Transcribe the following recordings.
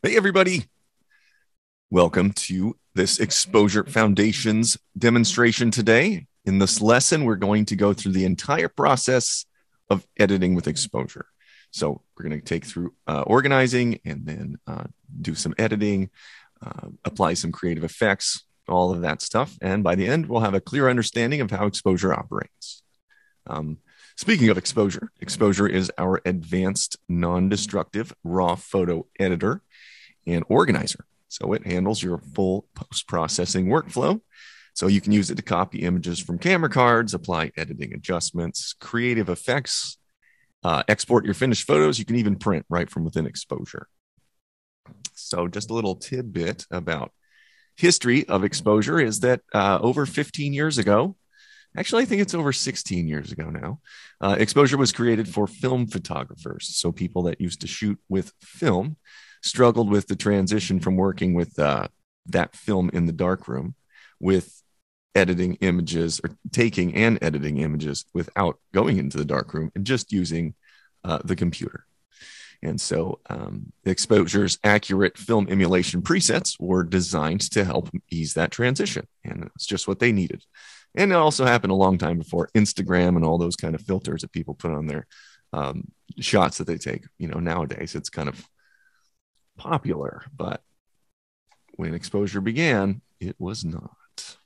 Hey, everybody. Welcome to this Exposure Foundations demonstration today. In this lesson, we're going to go through the entire process of editing with exposure. So we're going to take through organizing and then do some editing, apply some creative effects, all of that stuff. And by the end, we'll have a clear understanding of how exposure operates. Speaking of exposure, exposure is our advanced non-destructive raw photo editor and organizer. So it handles your full post-processing workflow. So you can use it to copy images from camera cards, apply editing adjustments, creative effects, export your finished photos. You can even print right from within exposure. So just a little tidbit about history of exposure is that over 15 years ago, actually, I think it's over 16 years ago now, exposure was created for film photographers. So people that used to shoot with film struggled with the transition from working with that film in the darkroom with editing images or taking and editing images without going into the darkroom and just using the computer. And so Exposure's accurate film emulation presets were designed to help ease that transition. And it's just what they needed. And it also happened a long time before Instagram and all those kind of filters that people put on their shots that they take. You know, nowadays it's kind of popular, but when exposure began, it was not.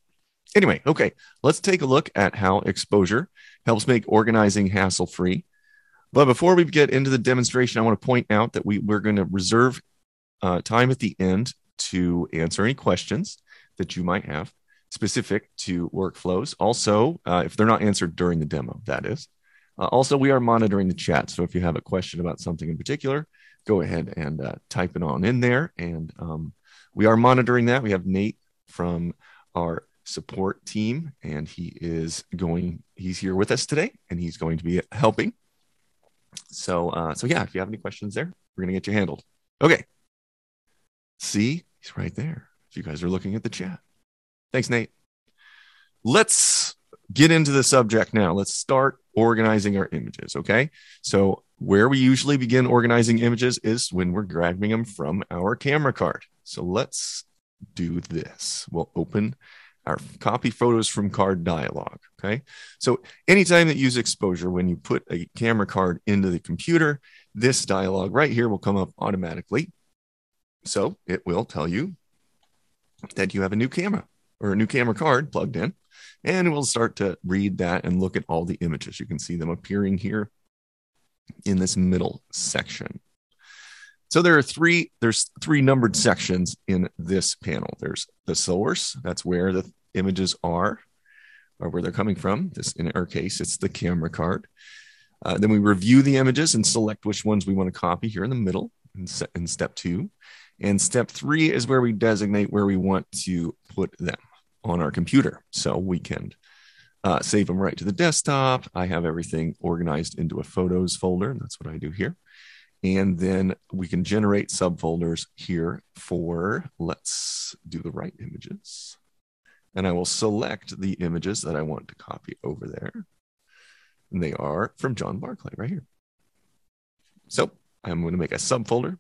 Anyway, okay, let's take a look at how exposure helps make organizing hassle-free. But before we get into the demonstration, I want to point out that we're going to reserve time at the end to answer any questions that you might have specific to workflows. Also, if they're not answered during the demo, that is. Also, we are monitoring the chat. So if you have a question about something in particular, go ahead and type it on in there. And we are monitoring that. We have Nate from our support team, and he's here with us today, and he's going to be helping. So yeah, if you have any questions there, we're going to get you handled. Okay. See, he's right there. If you guys are looking at the chat. Thanks, Nate. Let's get into the subject now. Let's start organizing our images, okay? So where we usually begin organizing images is when we're grabbing them from our camera card. So let's do this. We'll open our copy photos from card dialog, okay? So anytime that you use exposure, when you put a camera card into the computer, this dialog right here will come up automatically. So it will tell you that you have a new camera or a new camera card plugged in, and it will start to read that and look at all the images. You can see them appearing here in this middle section. So there's three numbered sections in this panel. There's the source, that's where the images are, or where they're coming from. This, in our case, it's the camera card. Then we review the images and select which ones we want to copy here in the middle in step 2. And step 3 is where we designate where we want to put them on our computer. So we can save them right to the desktop. I have everything organized into a photos folder, and that's what I do here. And then we can generate subfolders here for, let's do the right images. And I will select the images that I want to copy over there. And they are from John Barclay right here. So I'm going to make a subfolder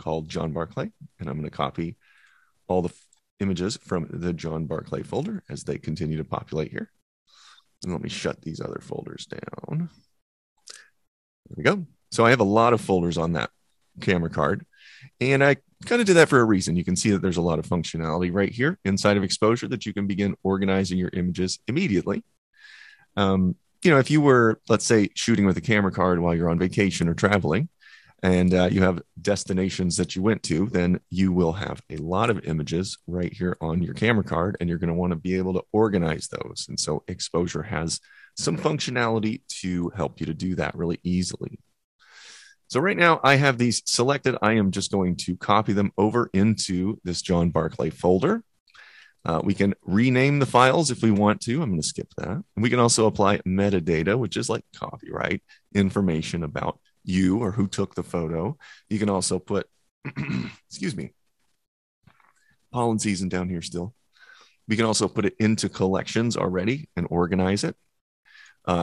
called John Barclay, and I'm going to copy all the images from the John Barclay folder as they continue to populate here. And let me shut these other folders down. There we go. So I have a lot of folders on that camera card, and I kind of did that for a reason. You can see that there's a lot of functionality right here inside of exposure that you can begin organizing your images immediately. You know, if you were, let's say, shooting with a camera card while you're on vacation or traveling, and you have destinations that you went to, then you will have a lot of images right here on your camera card, and you're going to want to be able to organize those. And so exposure has some functionality to help you to do that really easily. So right now I have these selected. I am just going to copy them over into this John Barclay folder. We can rename the files if we want to. I'm going to skip that. And we can also apply metadata, which is like copyright information about you or who took the photo. You can also put, excuse me, pollen season down here still. We can also put it into collections already and organize it.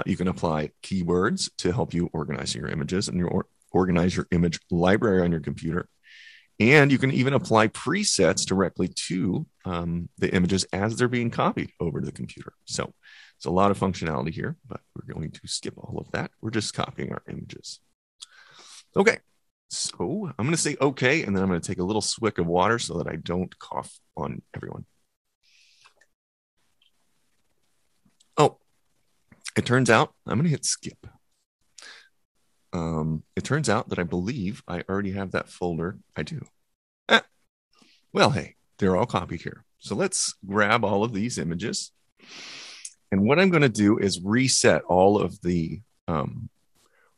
You can apply keywords to help you organize your images and organize your image library on your computer. And you can even apply presets directly to the images as they're being copied over to the computer. So it's a lot of functionality here, but we're going to skip all of that. We're just copying our images. Okay, so I'm going to say okay, and then I'm going to take a little swig of water so that I don't cough on everyone. Oh, it turns out I'm going to hit skip. It turns out that I believe I already have that folder. I do. Well, hey, they're all copied here. So let's grab all of these images. And what I'm going to do is reset all of the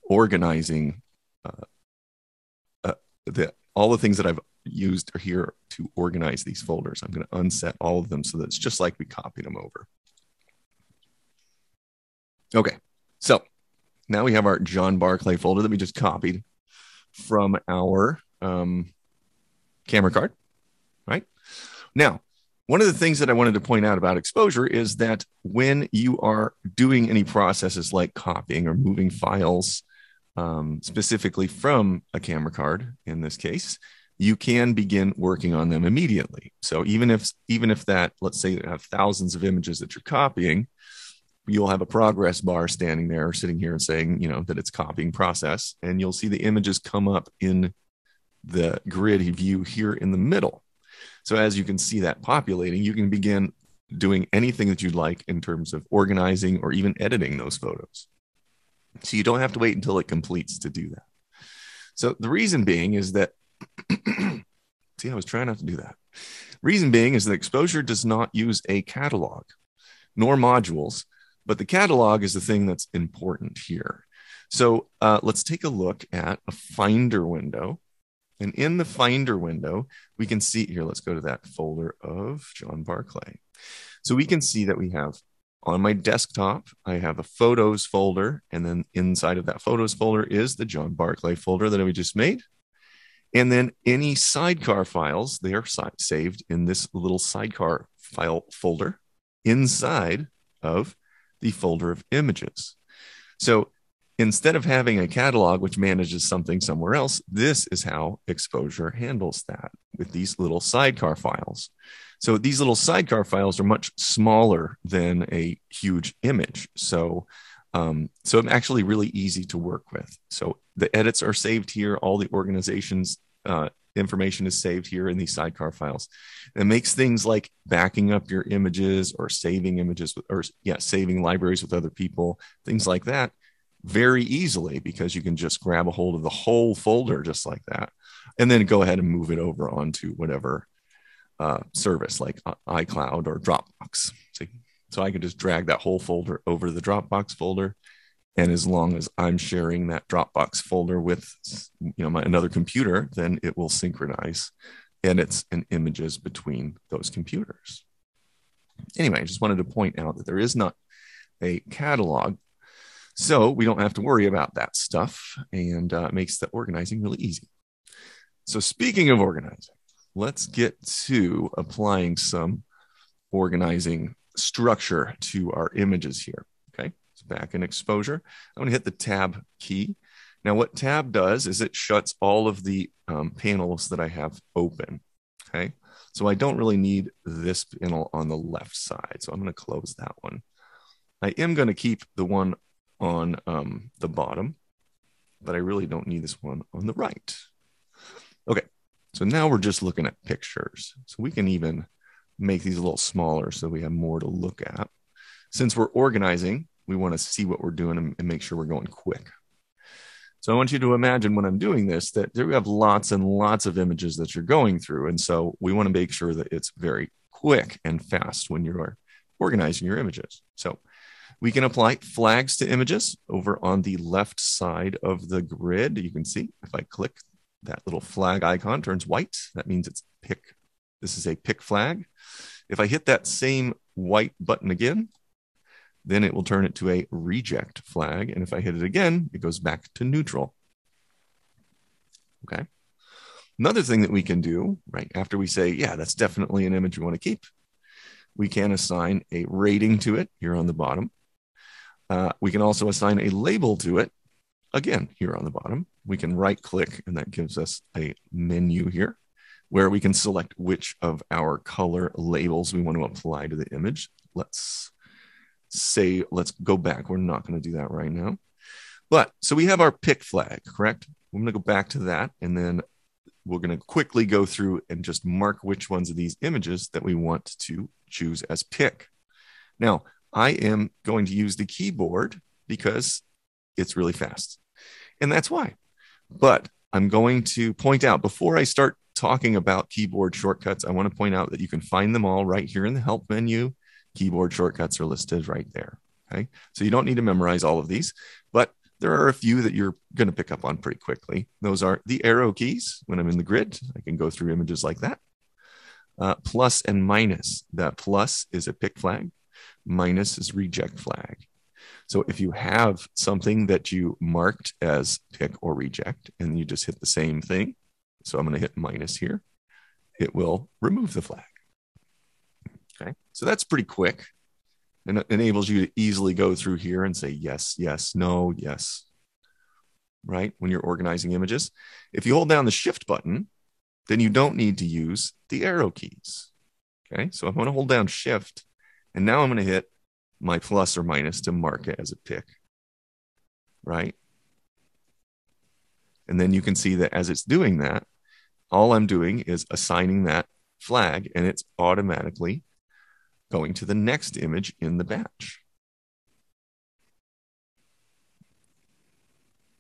organizing, all the things that I've used here to organize these folders. I'm going to unset all of them so that it's just like we copied them over. Okay, so now we have our John Barclay folder that we just copied from our camera card, right? Now, one of the things that I wanted to point out about exposure is that when you are doing any processes like copying or moving files, specifically from a camera card, in this case, you can begin working on them immediately. So even if that, let's say you have thousands of images that you're copying, you'll have a progress bar standing there, sitting here and saying, that it's copying process, and you'll see the images come up in the grid view here in the middle. So as you can see that populating, you can begin doing anything that you'd like in terms of organizing or even editing those photos. So you don't have to wait until it completes to do that. So the reason being is that, see, I was trying not to do that. Reason being is that exposure does not use a catalog nor modules, but the catalog is the thing that's important here. So let's take a look at a Finder window. And in the Finder window, we can see here, let's go to that folder of John Barclay. So we can see that we have on my desktop, I have a photos folder. And then inside of that photos folder is the John Barclay folder that we just made. And then any sidecar files, they are saved in this little sidecar file folder inside of the folder of images. So instead of having a catalog which manages something somewhere else, this is how exposure handles that with these little sidecar files. So these little sidecar files are much smaller than a huge image. So it's actually really easy to work with. So the edits are saved here. All the organization's information is saved here in these sidecar files. It makes things like backing up your images or saving images saving libraries with other people, things like that, very easily, because you can just grab a hold of the whole folder just like that, and then go ahead and move it over onto whatever service like iCloud or Dropbox. See? So I can just drag that whole folder over to the Dropbox folder. And as long as I'm sharing that Dropbox folder with another computer, then it will synchronize edits and images between those computers. Anyway, I just wanted to point out that there is not a catalog, so we don't have to worry about that stuff, and it makes the organizing really easy. So speaking of organizing, let's get to applying some organizing structure to our images here. Okay. Back in exposure, I'm going to hit the tab key. Now what tab does is it shuts all of the panels that I have open. Okay, so I don't really need this panel on the left side, so I'm going to close that one. I am going to keep the one on the bottom, but I really don't need this one on the right. Okay, so now we're just looking at pictures, so we can even make these a little smaller so we have more to look at. Since we're organizing, we want to see what we're doing and make sure we're going quick. So I want you to imagine when I'm doing this, that there we have lots and lots of images that you're going through. And so we want to make sure that it's very quick and fast when you're organizing your images. So we can apply flags to images over on the left side of the grid. You can see if I click that little flag icon, turns white. That means it's pick. This is a pick flag. If I hit that same white button again, then it will turn it to a reject flag. And if I hit it again, it goes back to neutral. Okay. Another thing that we can do, right, after we say, yeah, that's definitely an image we want to keep, we can assign a rating to it here on the bottom. We can also assign a label to it, again, here on the bottom. We can right click, and that gives us a menu here. where we can select which of our color labels we want to apply to the image. Let's go back. We're not going to do that right now. But so we have our pick flag, correct? I'm going to go back to that, and then we're going to quickly go through and just mark which ones of these images that we want to choose as pick. Now, I am going to use the keyboard because it's really fast, and that's why. But I'm going to point out, before I start talking about keyboard shortcuts, I want to point out that you can find them all right here in the help menu. Keyboard shortcuts are listed right there. Okay, so you don't need to memorize all of these, but there are a few that you're going to pick up on pretty quickly. Those are the arrow keys. When I'm in the grid, I can go through images like that. Plus and minus. That plus is a pick flag. Minus is reject flag. So if you have something that you marked as pick or reject, and you just hit the same thing, so I'm going to hit minus here, it will remove the flag. Okay, so that's pretty quick, and it enables you to easily go through here and say yes, yes, no, yes, right? When you're organizing images. If you hold down the shift button, then you don't need to use the arrow keys. Okay, so I'm going to hold down shift, and now I'm going to hit my plus or minus to mark it as a pick, right? And then you can see that as it's doing that, all I'm doing is assigning that flag, and it's automatically going to the next image in the batch.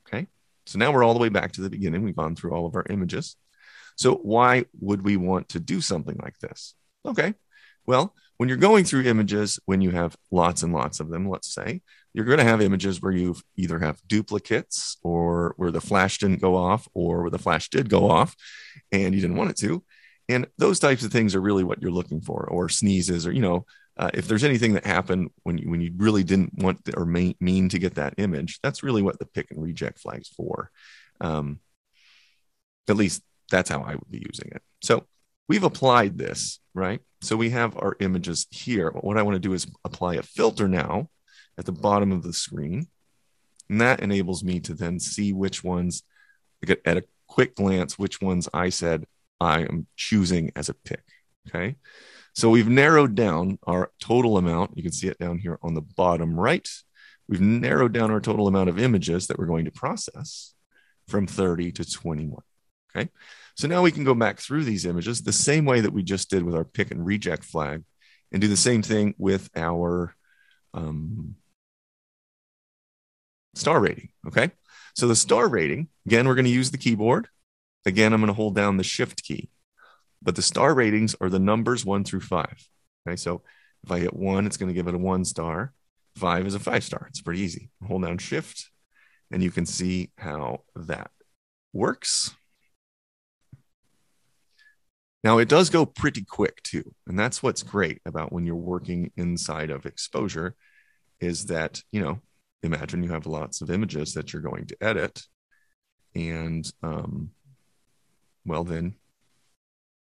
Okay, so now we're all the way back to the beginning. We've gone through all of our images. So why would we want to do something like this? Okay, well, when you're going through images, when you have lots and lots of them, let's say, you're going to have images where you either have duplicates, or where the flash didn't go off, or where the flash did go off and you didn't want it to. And those types of things are really what you're looking for, or sneezes, or, if there's anything that happened when you really didn't want or mean to get that image, that's really what the pick and reject flag's for. At least that's how I would be using it. So we've applied this, right? So we have our images here. But what I want to do is apply a filter now at the bottom of the screen. And that enables me to then see which ones, at a quick glance, which ones I said I am choosing as a pick. Okay. So we've narrowed down our total amount. You can see it down here on the bottom right. We've narrowed down our total amount of images that we're going to process from 30 to 21. Okay. So now we can go back through these images the same way that we just did with our pick and reject flag, and do the same thing with our star rating. Okay. So the star rating, again, we're going to use the keyboard. Again, I'm going to hold down the shift key, but the star ratings are the numbers 1 through 5. Okay. So if I hit 1, it's going to give it a 1 star. 5 is a 5 star. It's pretty easy. Hold down shift, and you can see how that works. Now, it does go pretty quick too. And that's what's great about when you're working inside of exposure, is that, imagine you have lots of images that you're going to edit. And, well, then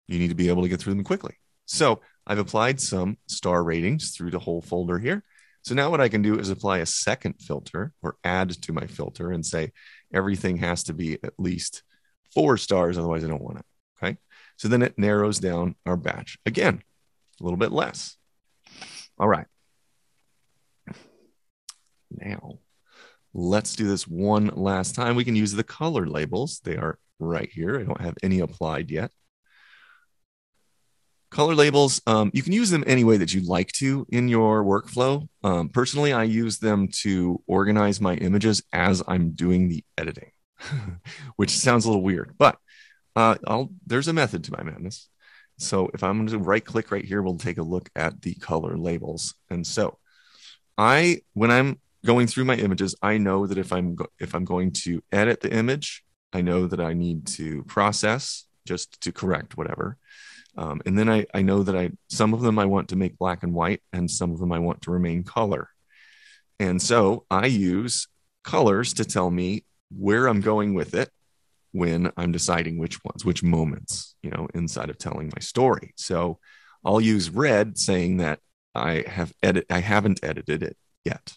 you need to be able to get through them quickly. So I've applied some star ratings through the whole folder here. So now what I can do is apply a second filter, or add to my filter, and say everything has to be at least 4 stars. Otherwise, I don't want it. Okay. So then it narrows down our batch again, a little bit less. All right. Now, let's do this one last time. We can use the color labels. They are right here. I don't have any applied yet. Color labels, you can use them any way that you'd like to in your workflow. Personally, I use them to organize my images as I'm doing the editing, which sounds a little weird, but there's a method to my madness. So if I'm going to right click right here, we'll take a look at the color labels. And so when I'm going through my images, I know that if I'm going to edit the image, I know that I need to process just to correct whatever. And then I know that some of them I want to make black and white, and some of them I want to remain color. And so I use colors to tell me where I'm going with it when I'm deciding which moments, inside of telling my story. So I'll use red, saying that I haven't edited it yet,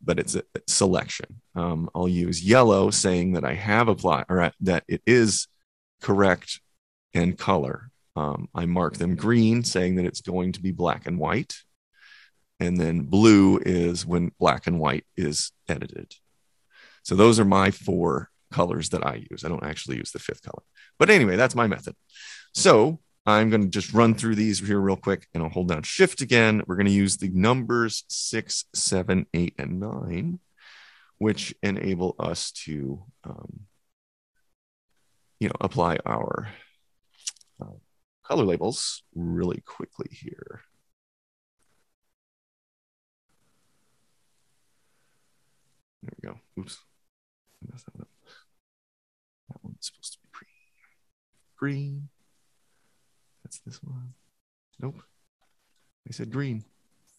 but it's a selection. I'll use yellow, saying that I have applied, or that it is correct and color. I mark them green, saying that it's going to be black and white. And then blue is when black and white is edited. So those are my 4 colors that I use. I don't actually use the 5th color. But anyway, that's my method. So I'm going to just run through these here real quick, and I'll hold down Shift again. We're going to use the numbers 6, 7, 8, and 9, which enable us to, apply our color labels really quickly here. There we go. Oops. That one's supposed to be green. That's this one. Nope. I said green.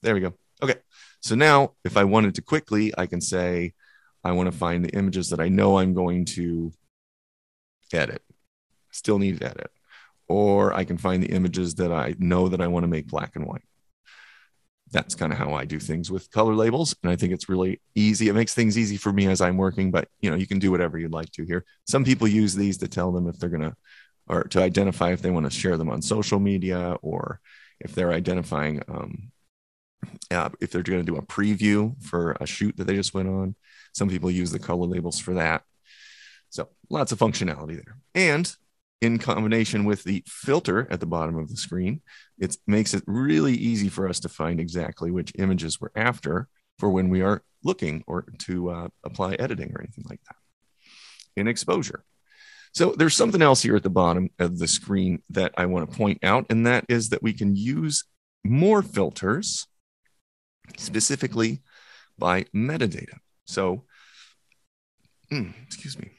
There we go. Okay. So now if I wanted to quickly, I can say, I want to find the images that I know I'm going to edit. Still need to edit. Or I can find the images that I know that I want to make black and white. That's kind of how I do things with color labels. And I think it's really easy. It makes things easy for me as I'm working, but you can do whatever you'd like to here. Some people use these to tell them if they're going to, or to identify if they want to share them on social media, or if they're identifying, if they're going to do a preview for a shoot that they just went on. Some people use the color labels for that. So lots of functionality there. And in combination with the filter at the bottom of the screen, it makes it really easy for us to find exactly which images we're after for when we are looking or to apply editing or anything like that. In exposure. So there's something else here at the bottom of the screen that I want to point out, and that is that we can use more filters specifically by metadata. So, excuse me.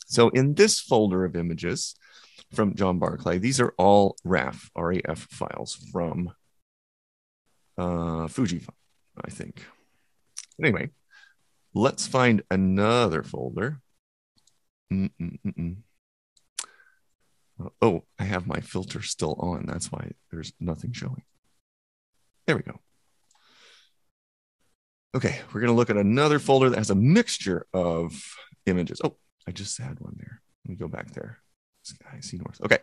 So in this folder of images from John Barclay, these are all RAF files from Fujifilm, I think. Anyway, let's find another folder. Oh, I have my filter still on. That's why there's nothing showing. There we go. Okay, we're going to look at another folder that has a mixture of images. Oh, I just had one there. Let me go back there. Sky, see north. Okay.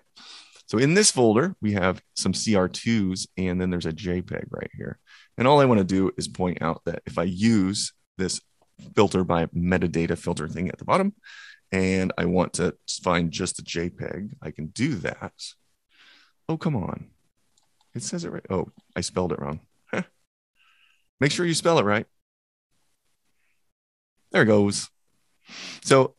So in this folder, we have some CR2s, and then there's a JPEG right here. And all I want to do is point out that if I use this filter by metadata filter thing at the bottom, and I want to find just a JPEG, I can do that. Oh, come on. It says it right. Oh, I spelled it wrong. Make sure you spell it right. There it goes. So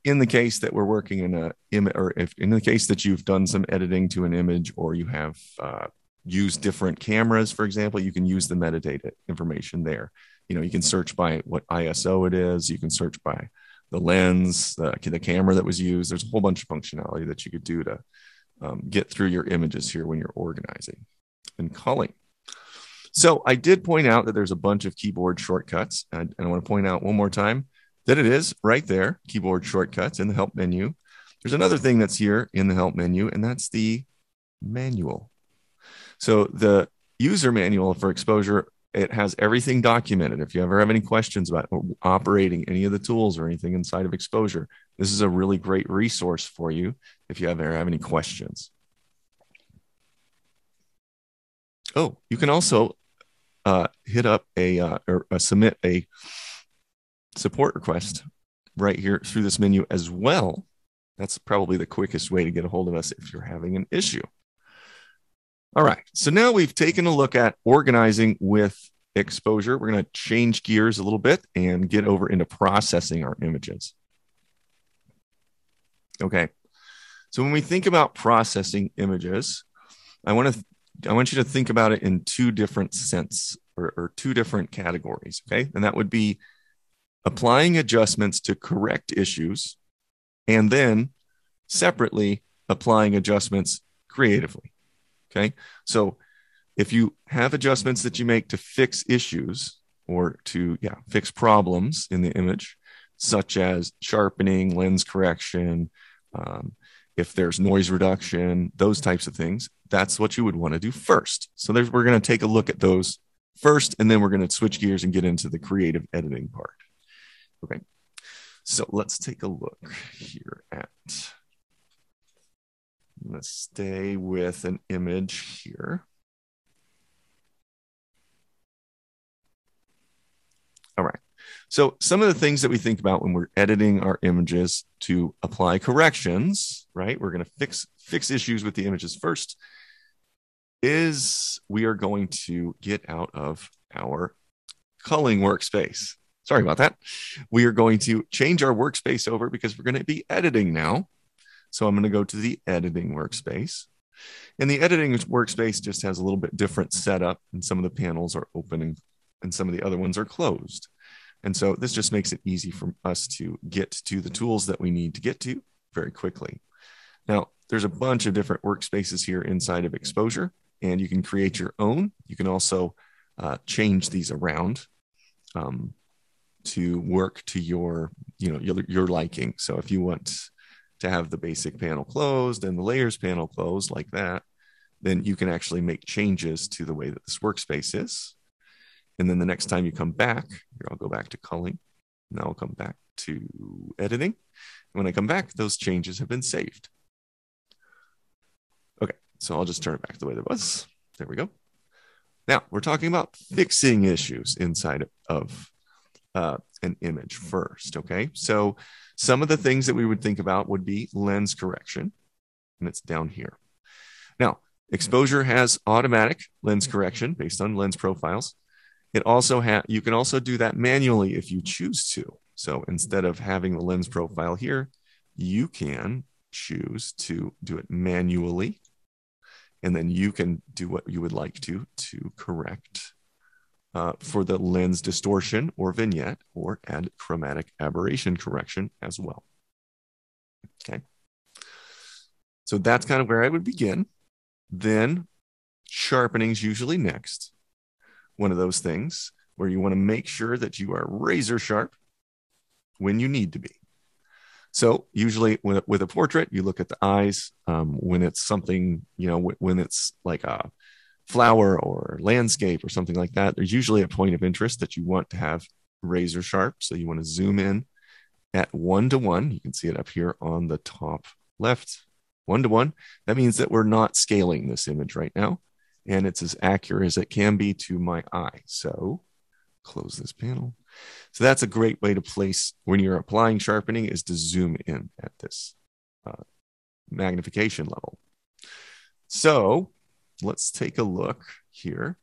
in the case that we're working in a image, or if in the case that you've done some editing to an image, or you have used different cameras, for example, you can use the metadata information there. You can search by what ISO it is. You can search by the lens, the camera that was used. There's a whole bunch of functionality that you could do to get through your images here when you're organizing and culling. So I did point out that there's a bunch of keyboard shortcuts, and I want to point out one more time that it is right there, keyboard shortcuts in the help menu. There's another thing that's here in the help menu, and that's the manual. So the user manual for exposure, it has everything documented. If you ever have any questions about operating any of the tools or anything inside of exposure, this is a really great resource for you if you ever have any questions. Oh, you can also hit up or submit a support request right here through this menu as well. That's probably the quickest way to get a hold of us if you're having an issue. All right, so now we've taken a look at organizing with exposure. We're going to change gears a little bit and get over into processing our images. Okay, so when we think about processing images, I want you to think about it in two different sense or two different categories, okay? And that would be applying adjustments to correct issues, and then separately applying adjustments creatively, okay? So if you have adjustments that you make to fix issues or to fix problems in the image, such as sharpening, lens correction, if there's noise reduction, those types of things, that's what you would want to do first. So we're going to take a look at those first, and then we're going to switch gears and get into the creative editing part. Okay, so let's take a look here at I'm going to stay with an image here. All right. So some of the things that we think about when we're editing our images to apply corrections, right? We're going to fix issues with the images first, is we are going to get out of our culling workspace. Sorry about that. We are going to change our workspace over because we're going to be editing now. So I'm going to go to the editing workspace. And the editing workspace just has a little bit different setup, and some of the panels are open and some of the other ones are closed. And so this just makes it easy for us to get to the tools that we need to get to very quickly. Now, there's a bunch of different workspaces here inside of Exposure, and you can create your own. You can also change these around to work to your liking. So if you want to have the basic panel closed and the layers panel closed like that, then you can actually make changes to the way that this workspace is. And then the next time you come back, here, I'll go back to culling. Now I'll come back to editing. When I come back, those changes have been saved. Okay, so I'll just turn it back the way that it was. There we go. Now we're talking about fixing issues inside of an image first, okay? So some of the things that we would think about would be lens correction, and it's down here. Now, Exposure has automatic lens correction based on lens profiles. It also you can also do that manually if you choose to. So instead of having the lens profile here, you can choose to do it manually, and then you can do what you would like to correct for the lens distortion or vignette, or add chromatic aberration correction as well. Okay. So that's kind of where I would begin. Then sharpening is usually next. One of those things where you want to make sure that you are razor sharp when you need to be. So usually with a portrait, you look at the eyes. When it's something, when it's like a flower or landscape or something like that, there's usually a point of interest that you want to have razor sharp. So you want to zoom in at 1:1. You can see it up here on the top left, 1:1. That means that we're not scaling this image right now, and it's as accurate as it can be to my eye. So close this panel. So that's a great way to place when you're applying sharpening, is to zoom in at this magnification level. So let's take a look here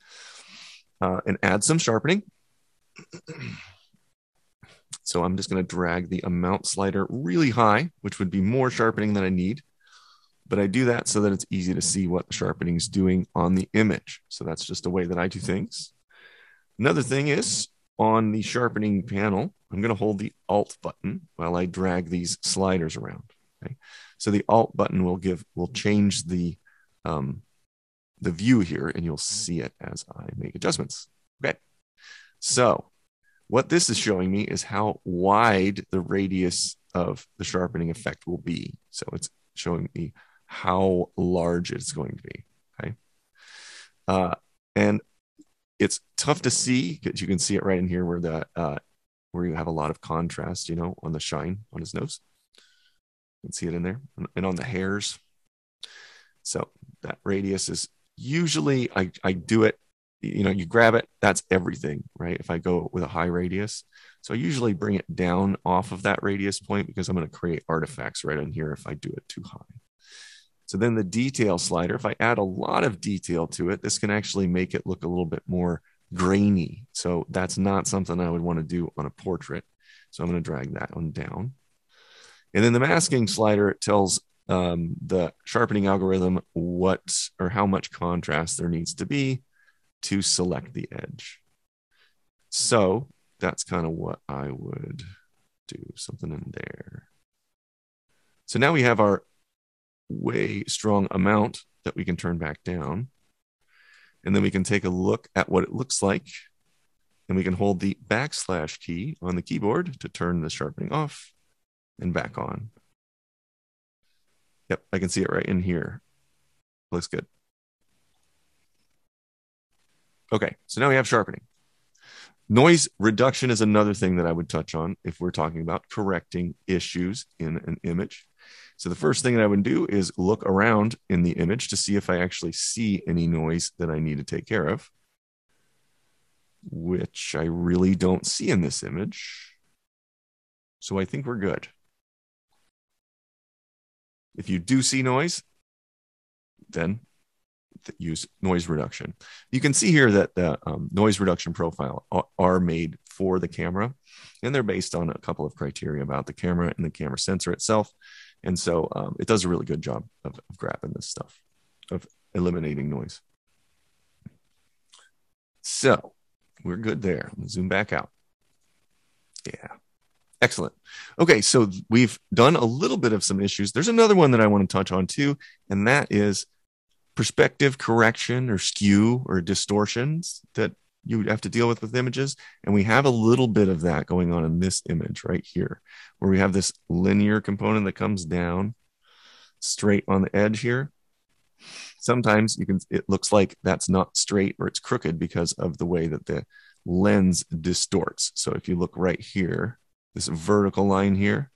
and add some sharpening. So I'm just going to drag the amount slider really high, which would be more sharpening than I need. But I do that so that it's easy to see what the sharpening is doing on the image. So that's just a way that I do things. Another thing is, on the sharpening panel, I'm going to hold the Alt button while I drag these sliders around. Okay? So the Alt button will change the view here, and you'll see it as I make adjustments. Okay. So what this is showing me is how wide the radius of the sharpening effect will be. So it's showing me how large it's going to be. Okay. And it's tough to see because you can see it right in here where you have a lot of contrast, on the shine on his nose. You can see it in there, and on the hairs. So that radius is usually, I do it, you grab it, that's everything, right? If I go with a high radius. So I usually bring it down off of that radius point because I'm going to create artifacts right in here if I do it too high. So then the detail slider, if I add a lot of detail to it, this can actually make it look a little bit more grainy. So that's not something I would want to do on a portrait. So I'm going to drag that one down. And then the masking slider, it tells the sharpening algorithm what or how much contrast there needs to be to select the edge. So that's kind of what I would do, something in there. So now we have our way strong amount that we can turn back down. And then we can take a look at what it looks like. And we can hold the / key on the keyboard to turn the sharpening off and back on. Yep, I can see it right in here. Looks good. Okay, so now we have sharpening. Noise reduction is another thing that I would touch on if we're talking about correcting issues in an image. So the first thing that I would do is look around in the image to see if I actually see any noise that I need to take care of, which I really don't see in this image. So I think we're good. If you do see noise, then use noise reduction. You can see here that the noise reduction profile are made for the camera, and they're based on a couple of criteria about the camera and the camera sensor itself. And so it does a really good job of grabbing this stuff, of eliminating noise. So we're good there. Let me zoom back out. Yeah. Excellent. Okay, so we've done a little bit of some issues. There's another one that I want to touch on too, and that is perspective correction or skew or distortions that you have to deal with images. And we have a little bit of that going on in this image right here, where we have this linear component that comes down straight on the edge here. Sometimes it looks like that's not straight or it's crooked because of the way that the lens distorts. So if you look right here, this vertical line here,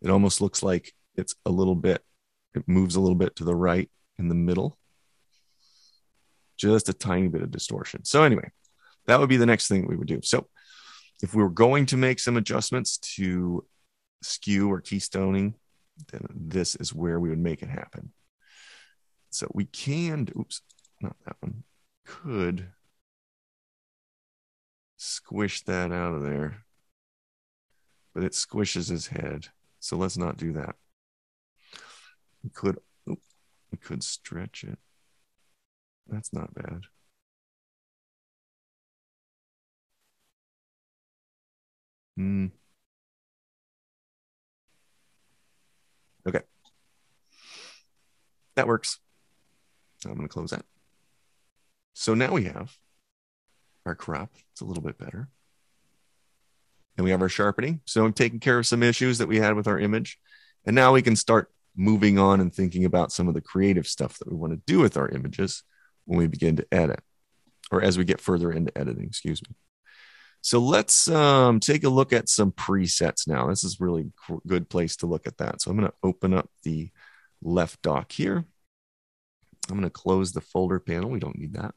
it almost looks like it's a little bit, it moves a little bit to the right in the middle. Just a tiny bit of distortion. So anyway, that would be the next thing we would do. So if we were going to make some adjustments to skew or keystoning, then this is where we would make it happen. So we can, oops, not that one, could squish that out of there, but it squishes his head. So let's not do that. We could stretch it. That's not bad. Okay. That works. I'm going to close that. So now we have our crop. It's a little bit better. And we have our sharpening. So I'm taking care of some issues that we had with our image. And now we can start moving on and thinking about some of the creative stuff that we want to do with our images when we begin to edit, or as we get further into editing, excuse me. So let's take a look at some presets now. This is really a good place to look at that. So I'm going to open up the left dock here. I'm going to close the folder panel. We don't need that.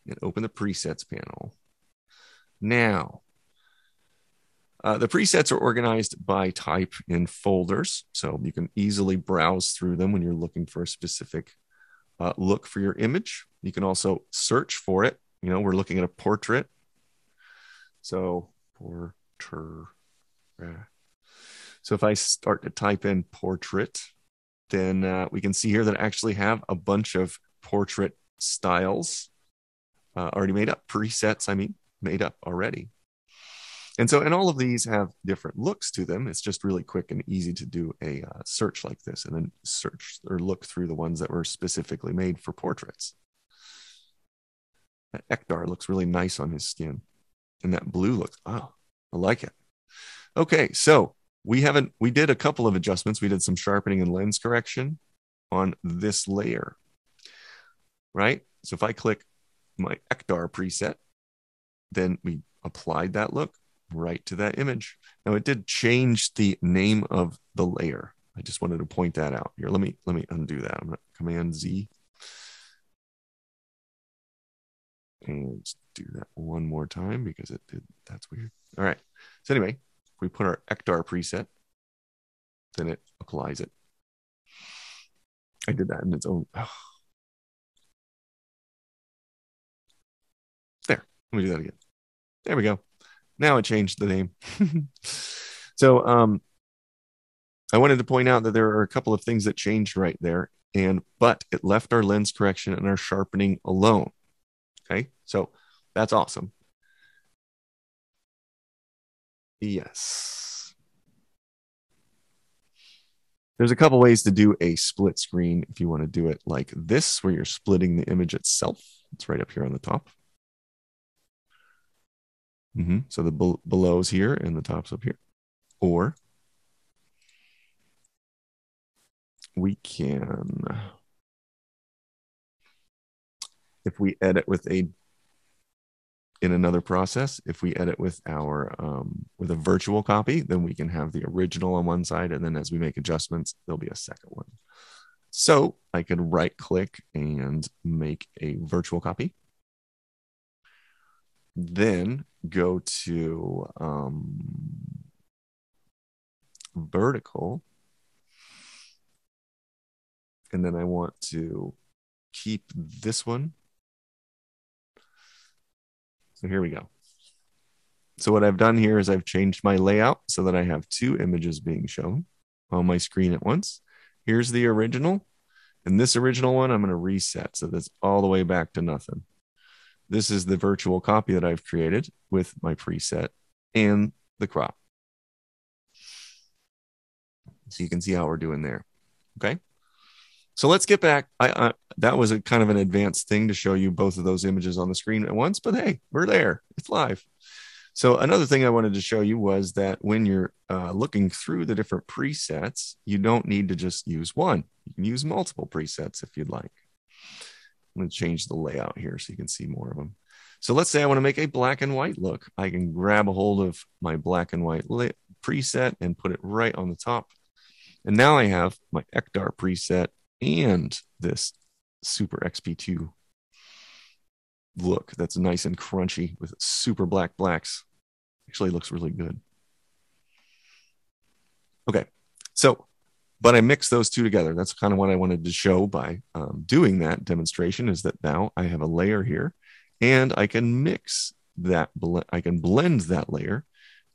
And open the presets panel. Now, the presets are organized by type in folders. So you can easily browse through them when you're looking for a specific look for your image. You can also search for it. You know, we're looking at a portrait. So portrait. So if I start to type in portrait, then we can see here that I actually have a bunch of portrait styles already made up, presets, made up already. And so, and all of these have different looks to them. It's just really quick and easy to do a search like this and then search or look through the ones that were specifically made for portraits. That Ekdar looks really nice on his skin. And that blue looks, oh, I like it. Okay, so we did a couple of adjustments. We did some sharpening and lens correction on this layer, right? So if I click my Ekdar preset, then we applied that look right to that image. Now it did change the name of the layer. I just wanted to point that out here. Let me undo that. I'm going to Command Z. And let's do that one more time because it did. That's weird. All right. So anyway, if we put our Ekdar preset, then it applies it. I did that in its own. Oh. There. Let me do that again. There we go. Now it changed the name. So I wanted to point out that there are a couple of things that changed right there, but it left our lens correction and our sharpening alone. Okay, so that's awesome. Yes. There's a couple ways to do a split screen if you want to do it like this, where you're splitting the image itself. It's right up here on the top. So the below's here and the top's up here. Or we can, if we edit with a in another process, if we edit with our with a virtual copy, then we can have the original on one side, and then as we make adjustments, there'll be a second one. So I could right click and make a virtual copy. Then go to vertical. And then I want to keep this one. So here we go. So what I've done here is I've changed my layout so that I have two images being shown on my screen at once. Here's the original. And this original one, I'm going to reset. So that's all the way back to nothing. This is the virtual copy that I've created with my preset and the crop. So you can see how we're doing there. Okay. So let's get back. That was a kind of an advanced thing to show you both of those images on the screen at once, but hey, we're there. It's live. So another thing I wanted to show you was that when you're looking through the different presets, you don't need to just use one. You can use multiple presets if you'd like. I'm going to change the layout here so you can see more of them. So let's say I want to make a black and white look. I can grab a hold of my black and white preset and put it right on the top. And now I have my Ektar preset and this Super XP2 look that's nice and crunchy with super black blacks. Actually looks really good. Okay, so, but I mixed those two together. That's kind of what I wanted to show by doing that demonstration, is that now I have a layer here and I can mix that, I can blend that layer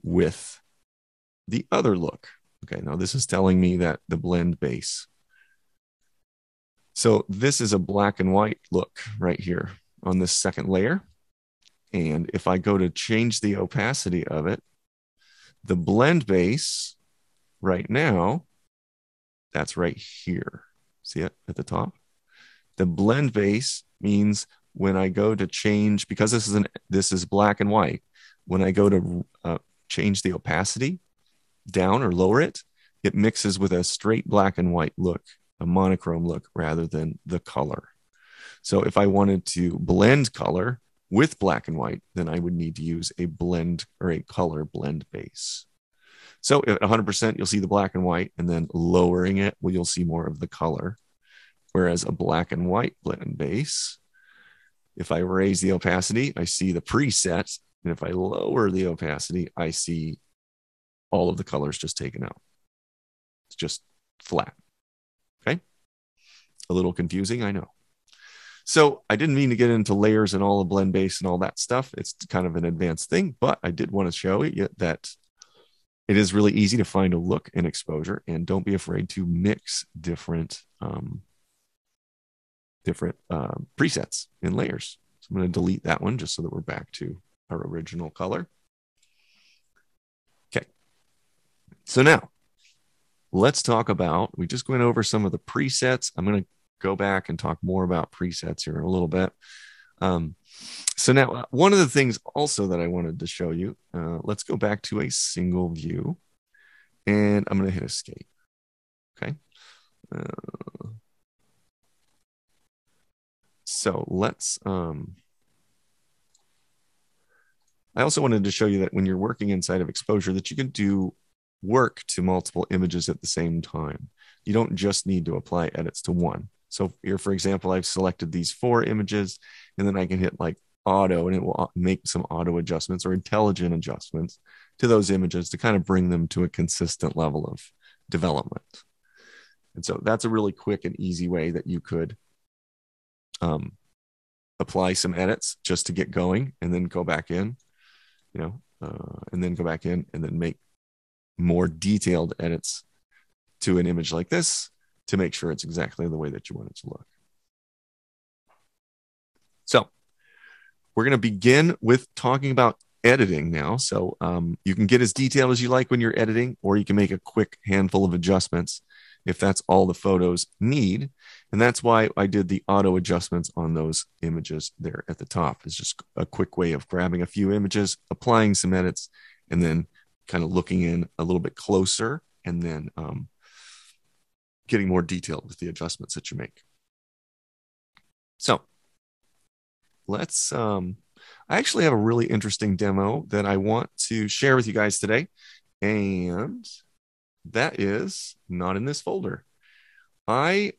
with the other look. Okay, now this is telling me that the blend base. So this is a black and white look right here on this second layer. And if I go to change the opacity of it, the blend base right now, that's right here. See it at the top? The blend base means when I go to change, because this is black and white, when I go to change the opacity down or lower it, it mixes with a straight black and white look, a monochrome look, rather than the color. So if I wanted to blend color with black and white, then I would need to use a blend or a color blend base. So at 100%, you'll see the black and white, and then lowering it, well, you'll see more of the color. Whereas a black and white blend base, if I raise the opacity, I see the preset. And if I lower the opacity, I see all of the colors just taken out. It's just flat. Okay. A little confusing, I know. So I didn't mean to get into layers and all the blend base and all that stuff. It's kind of an advanced thing, but I did want to show you that it is really easy to find a look in exposure, and don't be afraid to mix different presets in layers. So I'm going to delete that one just so that we're back to our original color. Okay. So now let's talk about, we just went over some of the presets. I'm going to go back and talk more about presets here in a little bit. So now one of the things also that I wanted to show you, let's go back to a single view, and I'm going to hit escape. Okay. So let's, I also wanted to show you that when you're working inside of exposure, that you can do work to multiple images at the same time. You don't just need to apply edits to one. So here, for example, I've selected these 4 images, and then I can hit like auto, and it will make some auto adjustments or intelligent adjustments to those images to kind of bring them to a consistent level of development. And so that's a really quick and easy way that you could apply some edits just to get going, and then go back in, and then go back in and then make more detailed edits to an image like this to make sure it's exactly the way that you want it to look. So we're going to begin with talking about editing now. So you can get as detailed as you like when you're editing, or you can make a quick handful of adjustments if that's all the photos need. And that's why I did the auto adjustments on those images there at the top. It's just a quick way of grabbing a few images, applying some edits, and then kind of looking in a little bit closer, and then getting more detailed with the adjustments that you make. So let's I actually have a really interesting demo that I want to share with you guys today. And that is not in this folder. I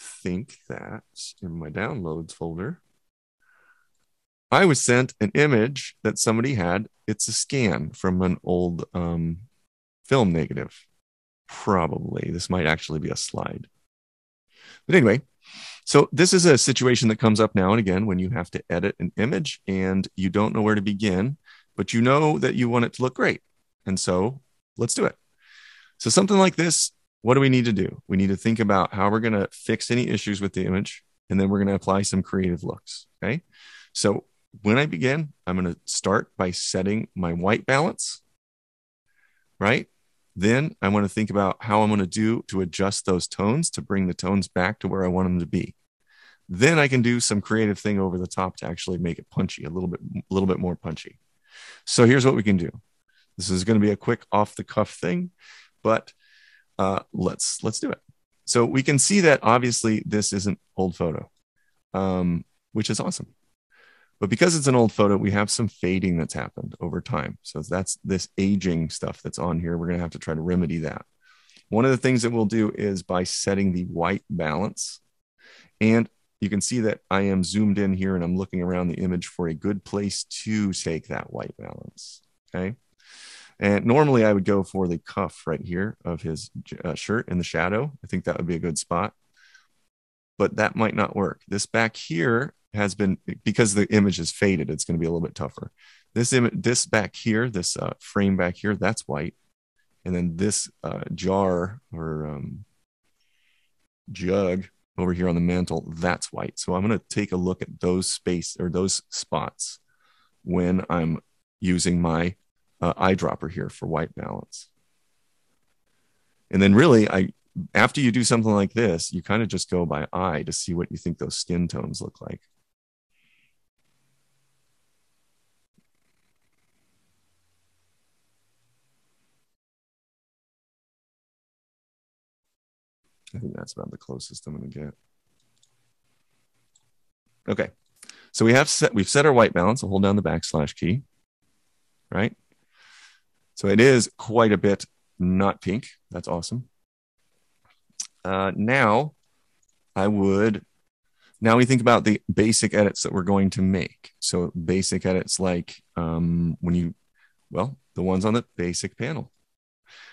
think that in my downloads folder, I was sent an image that somebody had. It's a scan from an old film negative. Probably. This might actually be a slide. But anyway, so this is a situation that comes up now and again when you have to edit an image and you don't know where to begin, but you know that you want it to look great. And so let's do it. So something like this, what do we need to do? We need to think about how we're going to fix any issues with the image, and then we're going to apply some creative looks. Okay. So when I begin, I'm going to start by setting my white balance, right? Then I want to think about how I'm going to do to adjust those tones to bring the tones back to where I want them to be. Then I can do some creative thing over the top to actually make it punchy, a little bit more punchy. So here's what we can do. This is going to be a quick off the cuff thing, but let's do it. So we can see that obviously this is an old photo, which is awesome. But because it's an old photo, we have some fading that's happened over time. So that's this aging stuff that's on here. We're going to have to try to remedy that. One of the things that we'll do is by setting the white balance. And you can see that I am zoomed in here and I'm looking around the image for a good place to take that white balance. Okay. And normally I would go for the cuff right here of his shirt in the shadow. I think that would be a good spot. But that might not work. This back here has been, because the image is faded, it's going to be a little bit tougher. This back here, this frame back here, that's white. And then this jar or jug over here on the mantle, that's white. So I'm going to take a look at those those spots when I'm using my eyedropper here for white balance. And then really, after you do something like this, you kind of just go by eye to see what you think those skin tones look like. I think that's about the closest I'm going to get. Okay. So we've set our white balance. I'll hold down the backslash key, right? So it is quite a bit not pink. That's awesome. Now we think about the basic edits that we're going to make. So basic edits like the ones on the basic panel.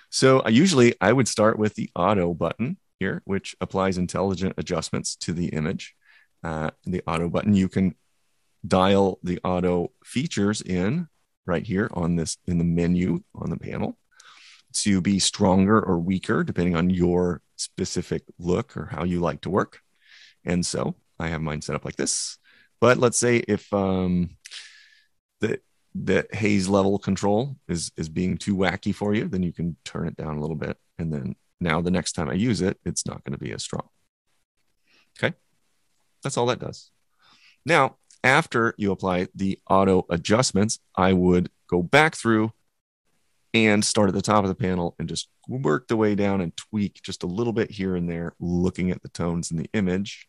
So usually I would start with the auto button here, which applies intelligent adjustments to the image. The auto button, you can dial the auto features in right here in the menu on the panel to be stronger or weaker, depending on your specific look or how you like to work. And so I have mine set up like this. But let's say if the haze level control is being too wacky for you, then you can turn it down a little bit. And then now the next time I use it, it's not going to be as strong. Okay. That's all that does. Now, after you apply the auto adjustments, I would go back through and start at the top of the panel and just work the way down and tweak just a little bit here and there, looking at the tones in the image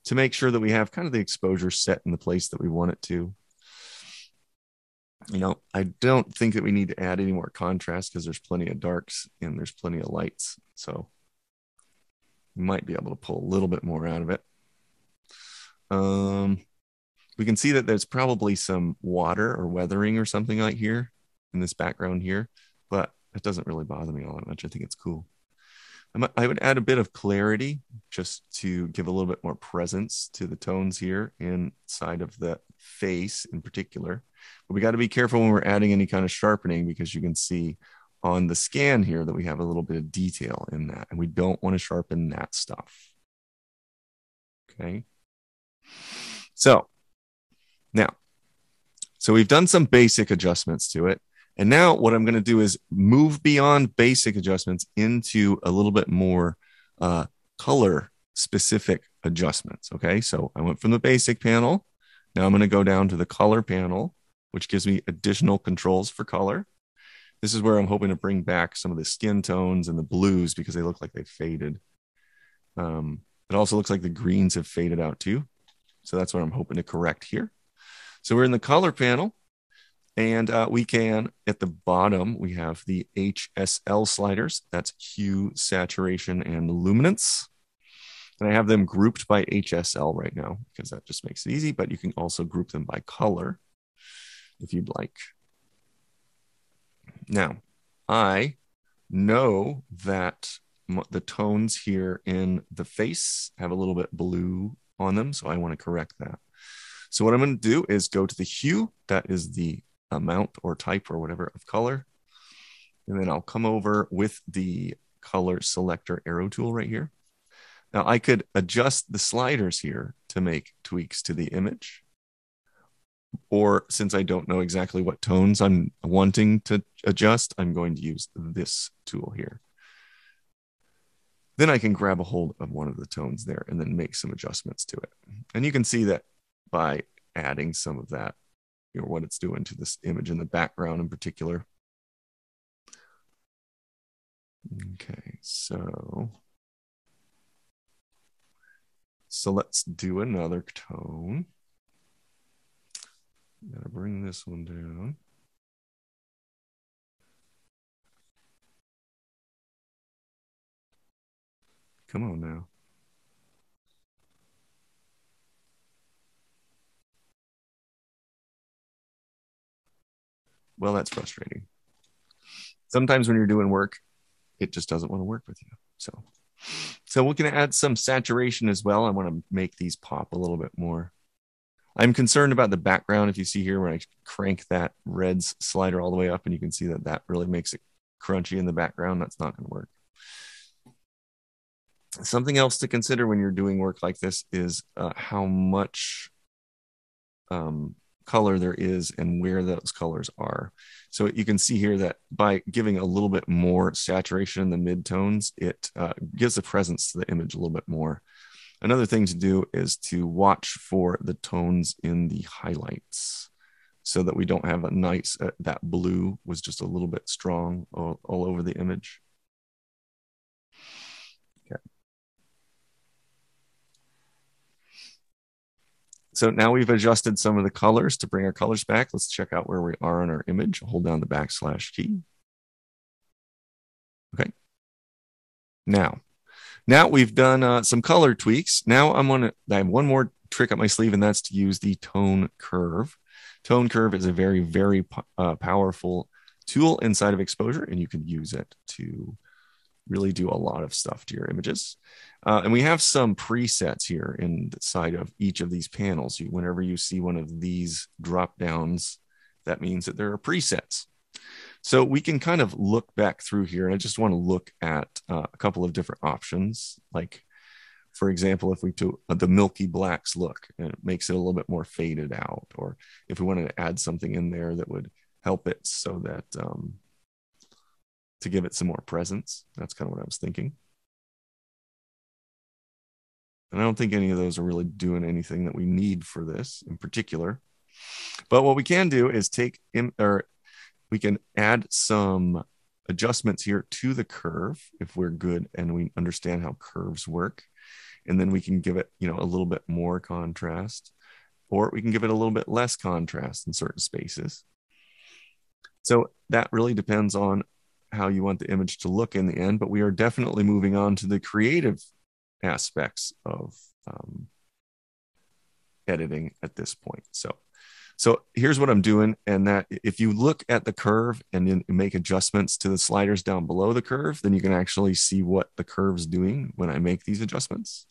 to make sure that we have kind of the exposure set in the place that we want it to. You know, I don't think that we need to add any more contrast because there's plenty of darks and there's plenty of lights. So we might be able to pull a little bit more out of it. We can see that there's probably some water or weathering or something like here in this background here, but it doesn't really bother me all that much. I think it's cool. I would add a bit of clarity just to give a little bit more presence to the tones here inside of the face in particular. But we got to be careful when we're adding any kind of sharpening because you can see on the scan here that we have a little bit of detail in that, and we don't want to sharpen that stuff. Okay. So we've done some basic adjustments to it. And now what I'm going to do is move beyond basic adjustments into a little bit more color specific adjustments. Okay. So I went from the basic panel. Now I'm going to go down to the color panel, which gives me additional controls for color. This is where I'm hoping to bring back some of the skin tones and the blues because they look like they faded. It also looks like the greens have faded out too. So that's what I'm hoping to correct here. So we're in the color panel, and we can, at the bottom, we have the HSL sliders. That's hue, saturation, and luminance. And I have them grouped by HSL right now because that just makes it easy, but you can also group them by color if you'd like. Now, I know that the tones here in the face have a little bit blue on them, so I want to correct that. So what I'm going to do is go to the hue, that is the amount or type or whatever of color, and then I'll come over with the color selector arrow tool right here. Now I could adjust the sliders here to make tweaks to the image, or since I don't know exactly what tones I'm wanting to adjust, I'm going to use this tool here. Then I can grab a hold of one of the tones there and then make some adjustments to it. And you can see that by adding some of that, you know, what it's doing to this image in the background in particular. Okay, so let's do another tone. Gotta bring this one down. Come on now. Well, that's frustrating. Sometimes when you're doing work, it just doesn't want to work with you. So we can add some saturation as well. I want to make these pop a little bit more. I'm concerned about the background. If you see here, when I crank that reds slider all the way up, and you can see that that really makes it crunchy in the background, that's not going to work. Something else to consider when you're doing work like this is how much color there is and where those colors are. So you can see here that by giving a little bit more saturation in the midtones, it gives the presence to the image a little bit more. Another thing to do is to watch for the tones in the highlights so that we don't have a nice, that blue was just a little bit strong all over the image. Okay. So now we've adjusted some of the colors to bring our colors back. Let's check out where we are on our image. Hold down the backslash key. Okay. Now we've done some color tweaks. Now I have one more trick up my sleeve, and that's to use the tone curve. Tone curve is a very, very powerful tool inside of Exposure, and you can use it to really do a lot of stuff to your images. And we have some presets here inside of each of these panels. Whenever you see one of these drop downs, that means that there are presets. So we can kind of look back through here, and I just want to look at a couple of different options. Like, for example, if we took the milky blacks look, and it makes it a little bit more faded out, or if we wanted to add something in there that would help it so that to give it some more presence. That's kind of what I was thinking. And I don't think any of those are really doing anything that we need for this in particular. But what we can do is we can add some adjustments here to the curve if we're good and we understand how curves work. And then we can give it, a little bit more contrast, or we can give it a little bit less contrast in certain spaces. So that really depends on how you want the image to look in the end, but we are definitely moving on to the creative aspects of editing at this point. So here's what I'm doing. And that if you look at the curve and then make adjustments to the sliders down below the curve, then you can actually see what the curve's doing when I make these adjustments.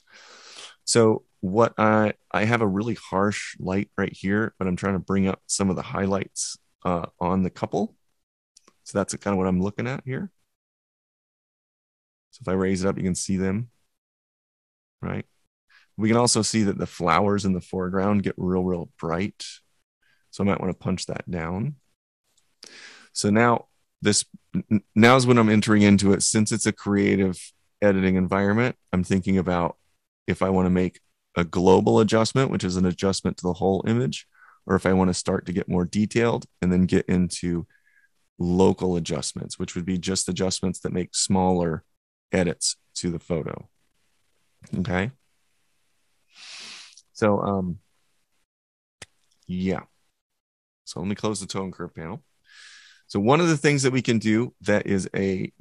So what I have a really harsh light right here, but I'm trying to bring up some of the highlights on the couple. So that's kind of what I'm looking at here. So if I raise it up, you can see them, right? We can also see that the flowers in the foreground get real bright. So I might want to punch that down. So now's when I'm entering into it. Since it's a creative editing environment, I'm thinking about if I want to make a global adjustment, which is an adjustment to the whole image, or if I want to start to get more detailed and then get into local adjustments, which would be just adjustments that make smaller edits to the photo. Okay. So, yeah. So let me close the tone curve panel. So one of the things that we can do that is it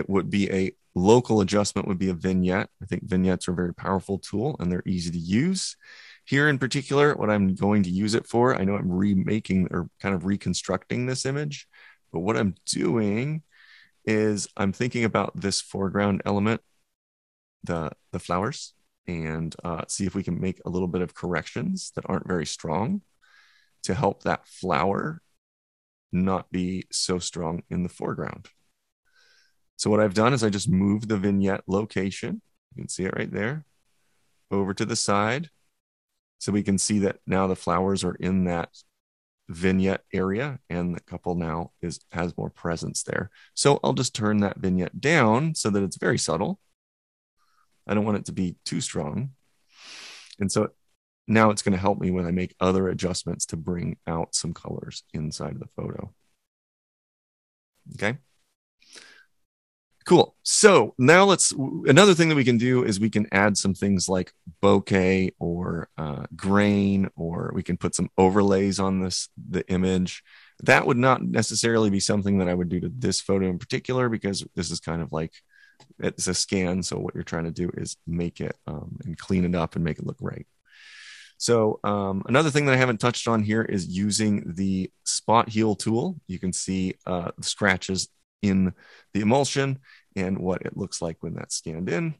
would be a local adjustment would be a vignette. I think vignettes are a very powerful tool and they're easy to use. Here in particular, what I'm going to use it for, I know I'm remaking or kind of reconstructing this image, but what I'm doing is I'm thinking about this foreground element, the flowers, and see if we can make a little bit of corrections that aren't very strong to help that flower not be so strong in the foreground. So what I've done is I just moved the vignette location. You can see it right there over to the side. So we can see that now the flowers are in that vignette area and the couple now has more presence there. So I'll just turn that vignette down so that it's very subtle. I don't want it to be too strong. And so now it's going to help me when I make other adjustments to bring out some colors inside of the photo. Okay. Cool. So now another thing that we can do is we can add some things like bokeh or grain, or we can put some overlays on the image. That would not necessarily be something that I would do to this photo in particular, because this is kind of like, it's a scan. So what you're trying to do is make it and clean it up and make it look right. So another thing that I haven't touched on here is using the spot heal tool. You can see the scratches in the emulsion and what it looks like when that's scanned in.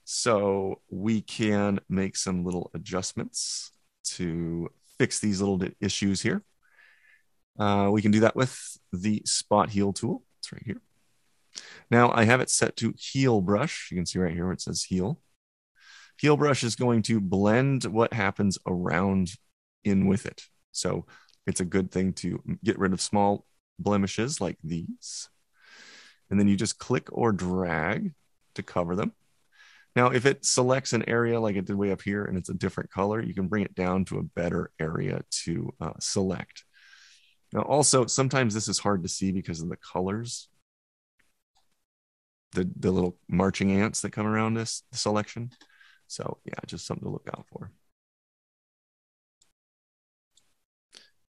So we can make some little adjustments to fix these little issues here. We can do that with the spot heal tool. It's right here. Now I have it set to heal brush. You can see right here where it says heal. Heal brush is going to blend what happens around in with it. So it's a good thing to get rid of small blemishes like these. And then you just click or drag to cover them. Now, if it selects an area like it did way up here and it's a different color, you can bring it down to a better area to select. Now, also, sometimes this is hard to see because of the colors, the little marching ants that come around this selection. So yeah, just something to look out for.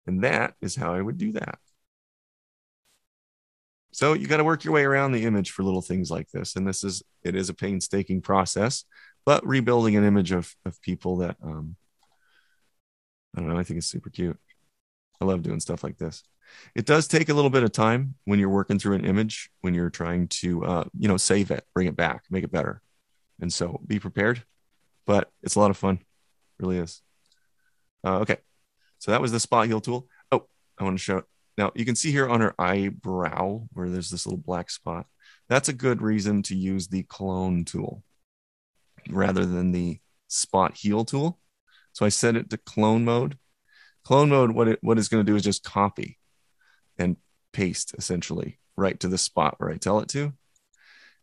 And that is how I would do that. So you got to work your way around the image for little things like this. And it is a painstaking process, but rebuilding an image of people that, I don't know, I think it's super cute. I love doing stuff like this. It does take a little bit of time when you're working through an image, when you're trying to, save it, bring it back, make it better. And so be prepared, but it's a lot of fun. It really is. Okay. So that was the spot heal tool. Oh, I want to show it. Now you can see here on her eyebrow where there's this little black spot. That's a good reason to use the clone tool rather than the spot heal tool. So I set it to clone mode. Clone mode, what it's going to do is just copy and paste essentially right to the spot where I tell it to.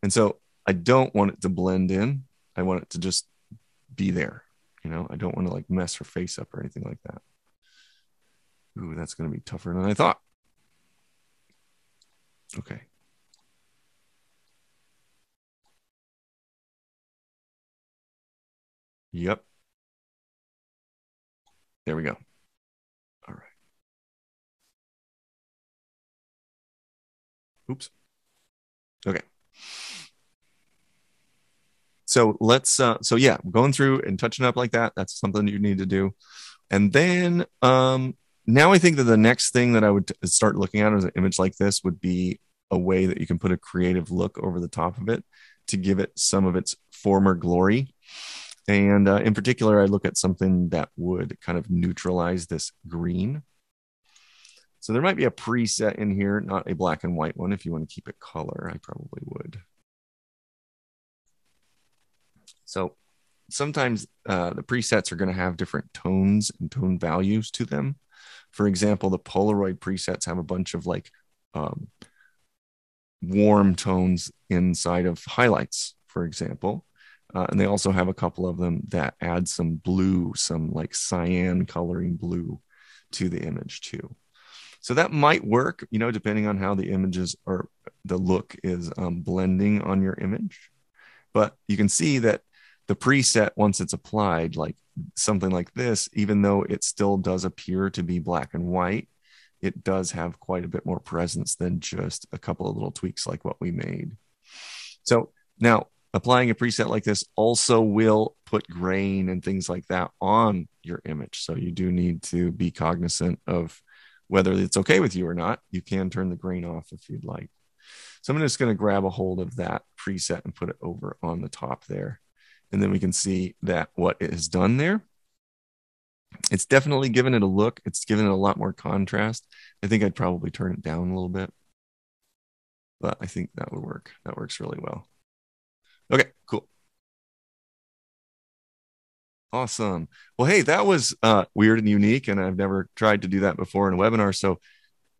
And so I don't want it to blend in. I want it to just be there. I don't want to like mess her face up or anything like that. Ooh, that's going to be tougher than I thought. Okay. Yep. There we go. All right. Oops. Okay. So yeah, going through and touching up like that, that's something you need to do. And then now I think that the next thing that I would start looking at as an image like this would be a way that you can put a creative look over the top of it to give it some of its former glory. And in particular, I look at something that would kind of neutralize this green. So there might be a preset in here, not a black and white one. If you want to keep it color, I probably would. So sometimes the presets are going to have different tones and tone values to them. For example, the Polaroid presets have a bunch of like warm tones inside of highlights, for example. And they also have a couple of them that add some blue, some like cyan coloring blue to the image too. So that might work, depending on how the images or the look is blending on your image. But you can see that the preset, once it's applied, like something like this, even though it still does appear to be black and white, it does have quite a bit more presence than just a couple of little tweaks like what we made. So now applying a preset like this also will put grain and things like that on your image. So you do need to be cognizant of whether it's okay with you or not. You can turn the grain off if you'd like. So I'm just going to grab a hold of that preset and put it over on the top there. And then we can see that what it has done there. It's definitely given it a look. It's given it a lot more contrast. I think I'd probably turn it down a little bit, but I think that would work. That works really well. Okay, cool. Awesome. Well, hey, that was weird and unique, and I've never tried to do that before in a webinar. So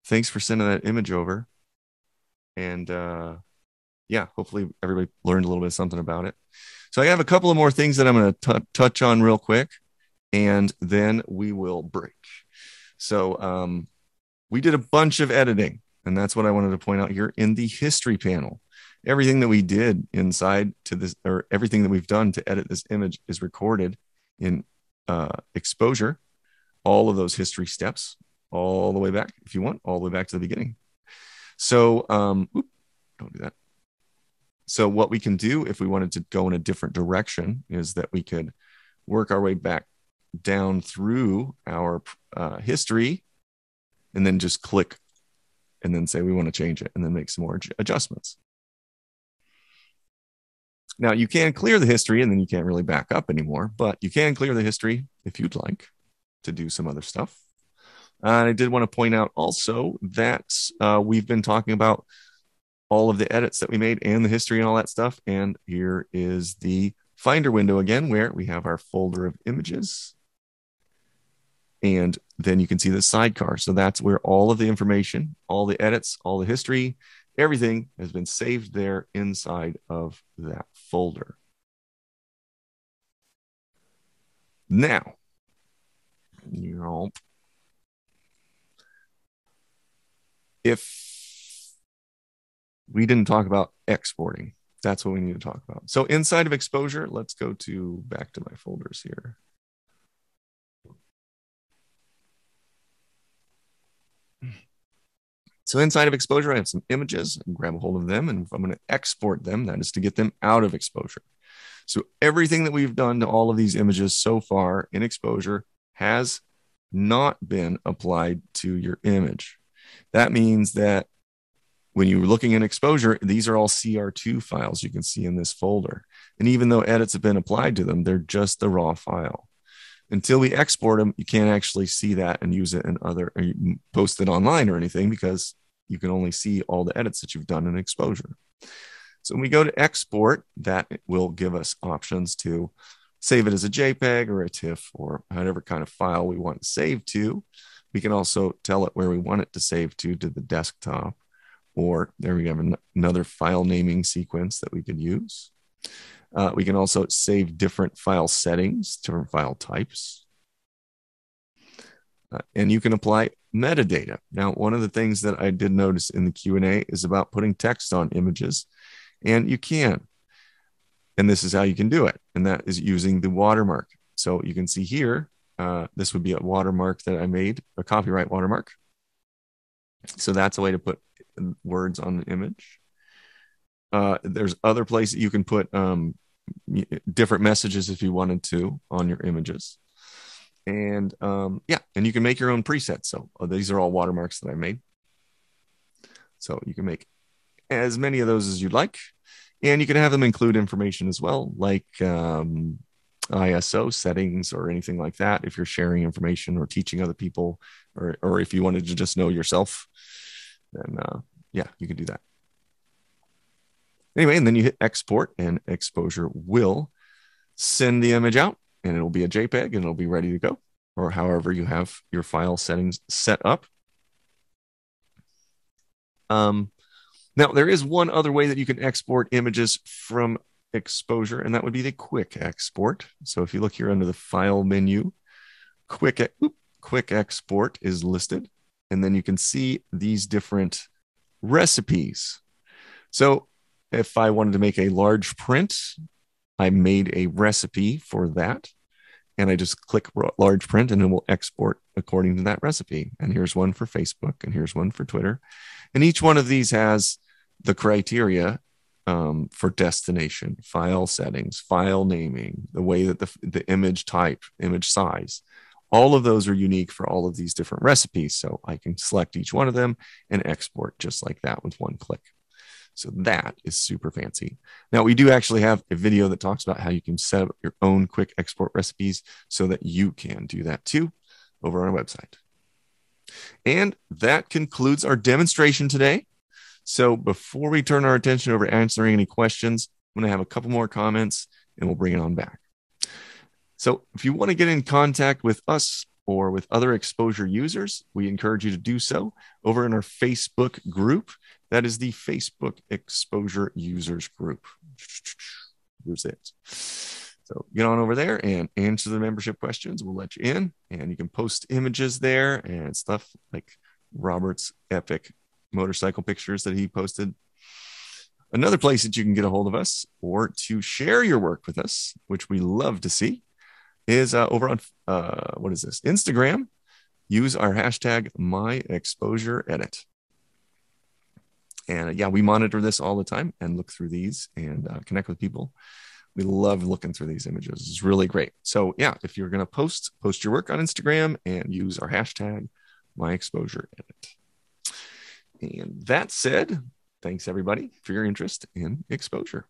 thanks for sending that image over. And yeah, hopefully everybody learned a little bit of something about it. So I have a couple of more things that I'm going to touch on real quick, and then we will break. So we did a bunch of editing, and that's what I wanted to point out here in the history panel. Everything that we did inside to this, or everything that we've done to edit this image, is recorded in exposure. All of those history steps, all the way back, if you want, all the way back to the beginning. So don't do that. So what we can do if we wanted to go in a different direction is that we could work our way back down through our history and then just click and then say we want to change it and then make some more adjustments. Now you can clear the history and then you can't really back up anymore, but you can clear the history if you'd like to do some other stuff. I did want to point out also that we've been talking about all of the edits that we made and the history and all that stuff. And here is the Finder window again, where we have our folder of images. And then you can see the sidecar. So that's where all of the information, all the edits, all the history, everything has been saved there inside of that folder. Now, if we didn't talk about exporting, that's what we need to talk about. So inside of exposure, let's go back to my folders here. So inside of exposure, I have some images. I can grab a hold of them, and if I'm going to export them, that is to get them out of exposure. So everything that we've done to all of these images so far in exposure has not been applied to your image. That means that when you're looking at exposure, these are all CR2 files you can see in this folder. And even though edits have been applied to them, they're just the raw file. Until we export them, you can't actually see that and use it in other, or post it online or anything, because you can only see all the edits that you've done in exposure. So when we go to export, that will give us options to save it as a JPEG or a TIFF or whatever kind of file we want to save to. We can also tell it where we want it to save to the desktop, or there we have another file naming sequence that we could use. We can also save different file settings, different file types. And you can apply metadata. Now, one of the things that I did notice in the Q&A is about putting text on images, and you can. And this is how you can do it, and that is using the watermark. So you can see here, this would be a watermark that I made, a copyright watermark. So that's a way to put words on an image. There's other places you can put different messages if you wanted to on your images. And yeah, and you can make your own presets. So these are all watermarks that I made. So you can make as many of those as you'd like. And you can have them include information as well, like ISO settings or anything like that, if you're sharing information or teaching other people, or if you wanted to just know yourself, then yeah, you can do that. Anyway, and then you hit export, and exposure will send the image out, and it'll be a JPEG, and it'll be ready to go, or however you have your file settings set up. Now, there is one other way that you can export images from exposure, and that would be the quick export. So if you look here under the file menu, quick export is listed, and then you can see these different recipes. So if I wanted to make a large print, I made a recipe for that. and I just click large print and it will export according to that recipe. And here's one for Facebook and here's one for Twitter. And each one of these has the criteria for destination, file settings, file naming, the way that the image type, image size, all of those are unique for all of these different recipes. So I can select each one of them and export just like that with one click. So that is super fancy. Now, we do actually have a video that talks about how you can set up your own quick export recipes so that you can do that too over on our website. And that concludes our demonstration today. So before we turn our attention over to answering any questions, I'm going to have a couple more comments and we'll bring it on back. So if you want to get in contact with us or with other exposure users, we encourage you to do so over in our Facebook group. That is the Facebook Exposure Users Group. Here's it. So get on over there and answer the membership questions. We'll let you in, and you can post images there and stuff like Robert's epic motorcycle pictures that he posted. Another place that you can get a hold of us or to share your work with us, which we love to see, is over on, what is this? Instagram. Use our hashtag #MyExposureEdit. And yeah, we monitor this all the time and look through these and connect with people. We love looking through these images. It's really great. So yeah, if you're going to post your work on Instagram and use our hashtag #MyExposureEdit. And that said, thanks everybody for your interest in exposure.